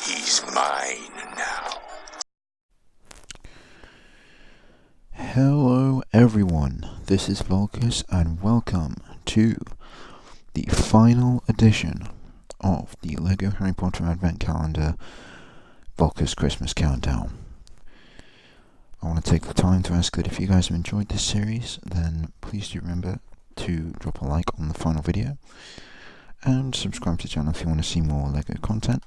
He's mine now. Hello everyone, this is Volkus and welcome to the final edition of the LEGO Harry Potter Advent Calendar Volkus Christmas Countdown. I want to take the time to ask that if you guys have enjoyed this series, then please do remember to drop a like on the final video and subscribe to the channel if you want to see more LEGO content.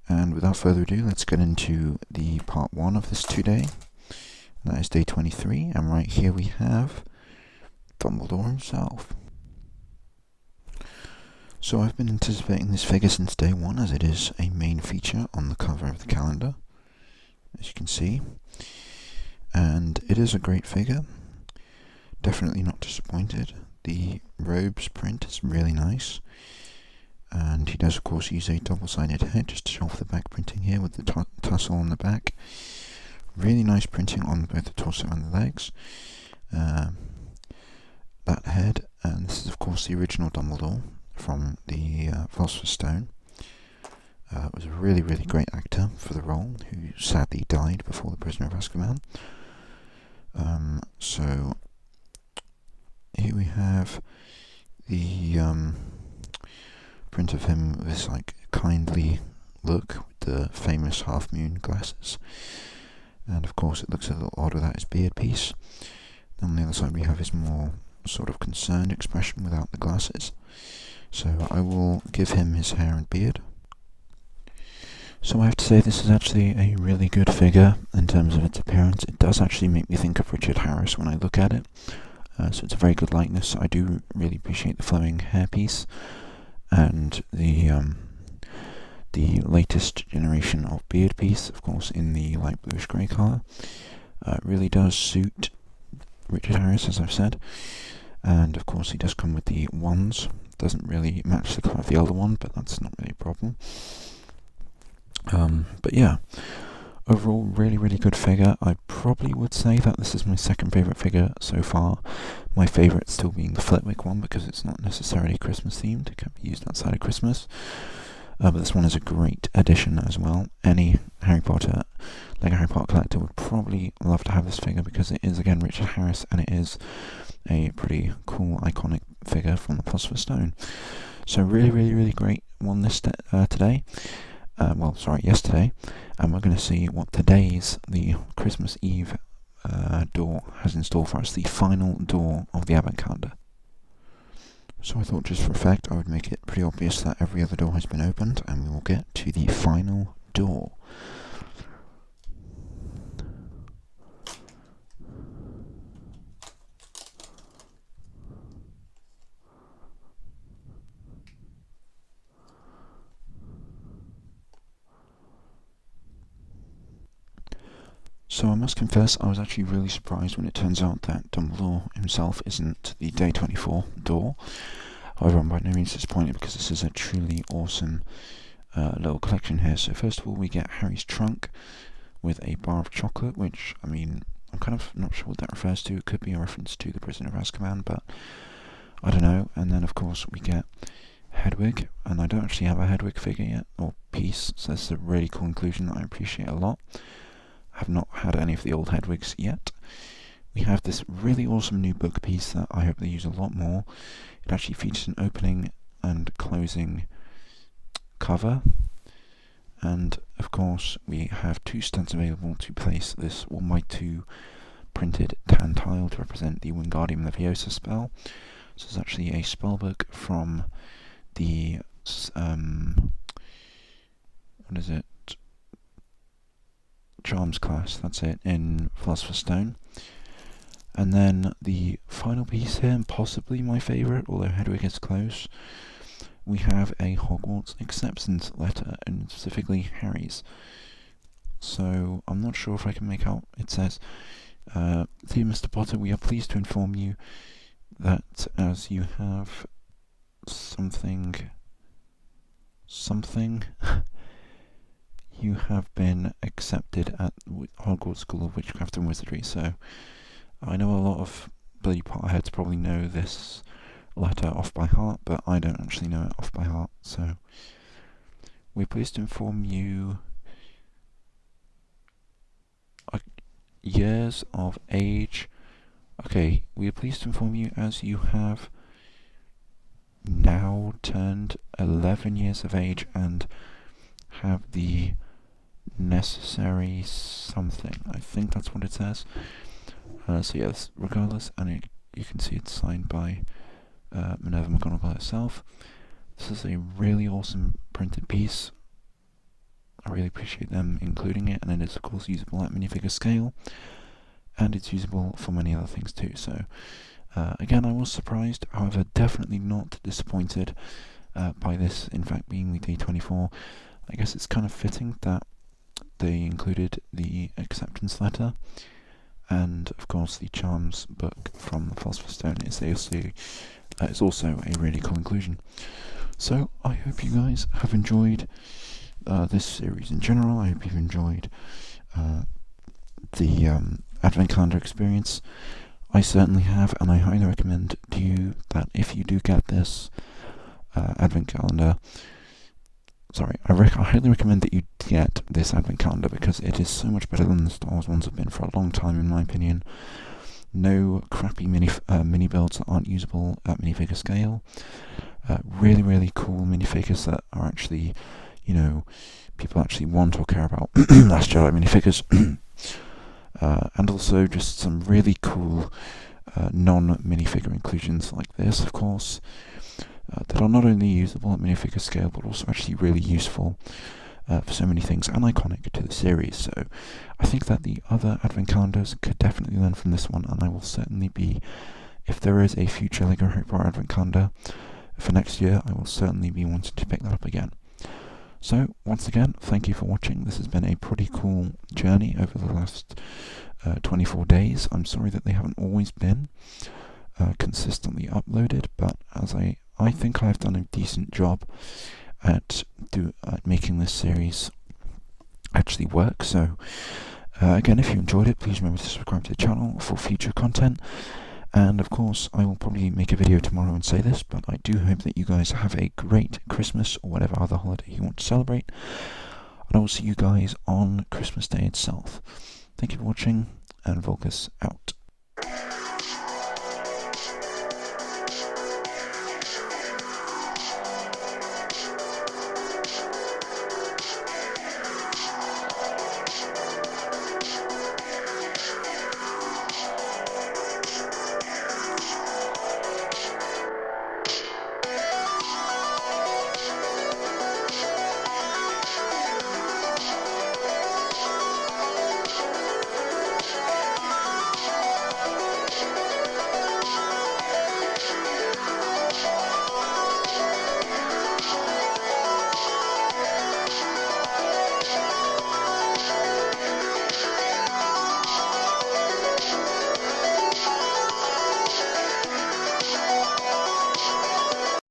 And without further ado, let's get into the part 1 of this today. That is day 23, and right here we have Dumbledore himself. So I've been anticipating this figure since day 1, as it is a main feature on the cover of the calendar, as you can see. And it is a great figure, definitely not disappointed. The robes print is really nice, and he does of course use a double-sided head just to show off the back printing here with the tassel on the back. Really nice printing on both the torso and the legs. That head, and this is of course the original Dumbledore from the Philosopher's Stone. Was a really great actor for the role, who sadly died before The Prisoner of Azkaban. So here we have the print of him with this like kindly look with the famous half-moon glasses. And of course it looks a little odd without his beard piece. Then on the other side we have his more sort of concerned expression without the glasses. So I will give him his hair and beard. So I have to say this is actually a really good figure in terms of its appearance. It does actually make me think of Richard Harris when I look at it. So it's a very good likeness. I do really appreciate the flowing hairpiece and the latest generation of beard piece, of course, in the light bluish grey colour. Really does suit Richard Harris, as I've said. And of course he does come with the wands. Doesn't really match the colour of the other one, but that's not really a problem. But yeah, overall really good figure. I probably would say that this is my second favourite figure so far. My favourite still being the Flitwick one, because it's not necessarily Christmas themed. It can be used outside of Christmas. But this one is a great addition as well. Any LEGO Harry Potter collector would probably love to have this figure, because it is again Richard Harris, and it is a pretty cool iconic figure from the Philosopher's Stone. So really great one today. Yesterday. And we're going to see what the Christmas Eve door has in store for us, the final door of the Advent Calendar. So I thought just for effect I would make it pretty obvious that every other door has been opened, and we will get to the final door. So I must confess, I was actually really surprised when it turns out that Dumbledore himself isn't the Day 24 door. However, I'm by no means disappointed, because this is a truly awesome little collection here. So first of all, we get Harry's trunk with a bar of chocolate, which, I mean, I'm kind of not sure what that refers to. It could be a reference to The Prisoner of Azkaban, but I don't know. And then, of course, we get Hedwig, and I don't actually have a Hedwig figure yet, or piece, so that's a really cool inclusion that I appreciate a lot. Have not had any of the old Hedwigs yet. We have this really awesome new book piece that I hope they use a lot more. It actually features an opening and closing cover. And of course we have 2 studs available to place this 1x2 printed tan tile to represent the Wingardium Leviosa spell. So it's actually a spellbook from the Charms class, that's it, in Philosopher's Stone. And then the final piece here, and possibly my favourite, although Hedwig is close, we have a Hogwarts acceptance letter, and specifically Harry's. So I'm not sure if I can make out. It says, "Dear Mr. Potter, we are pleased to inform you that as you have something you have been accepted at Hogwarts School of Witchcraft and Wizardry." So I know a lot of bloody Potterheads probably know this letter off by heart, but I don't actually know it off by heart. So we're pleased to inform you years of age. Okay, we are pleased to inform you as you have now turned 11 years of age and have the necessary something. I think that's what it says. So yes, regardless, and you can see it's signed by Minerva McGonagall herself. This is a really awesome printed piece. I really appreciate them including it, and it is of course usable at minifigure scale, and it's usable for many other things too. So again, I was surprised, however definitely not disappointed by this, in fact being the day 24. I guess it's kind of fitting that they included the acceptance letter, and of course the Charms book from the Philosopher's Stone is also a really cool inclusion. So I hope you guys have enjoyed this series in general. I hope you've enjoyed the Advent Calendar experience. I certainly have, and I highly recommend to you that if you do get this Advent Calendar, I highly recommend that you get this Advent Calendar because it is so much better than the Star Wars ones have been for a long time, in my opinion. No crappy mini builds that aren't usable at minifigure scale. Really, really cool minifigures that are actually, people actually want or care about. Last Jedi minifigures. And also just some really cool non-minifigure inclusions like this, of course, that are not only usable at minifigure scale, but also actually really useful for so many things and iconic to the series. So I think that the other Advent Calendars could definitely learn from this one, and I will certainly be, if there is a future LEGO Harry Potter Advent Calendar for next year, I will certainly be wanting to pick that up again. So, once again, thank you for watching. This has been a pretty cool journey over the last 24 days. I'm sorry that they haven't always been consistently uploaded, but as I think I've done a decent job at making this series actually work. So, again, if you enjoyed it, please remember to subscribe to the channel for future content. And of course, I will probably make a video tomorrow and say this, but I do hope that you guys have a great Christmas or whatever other holiday you want to celebrate. And I will see you guys on Christmas Day itself. Thank you for watching, and Volkus out.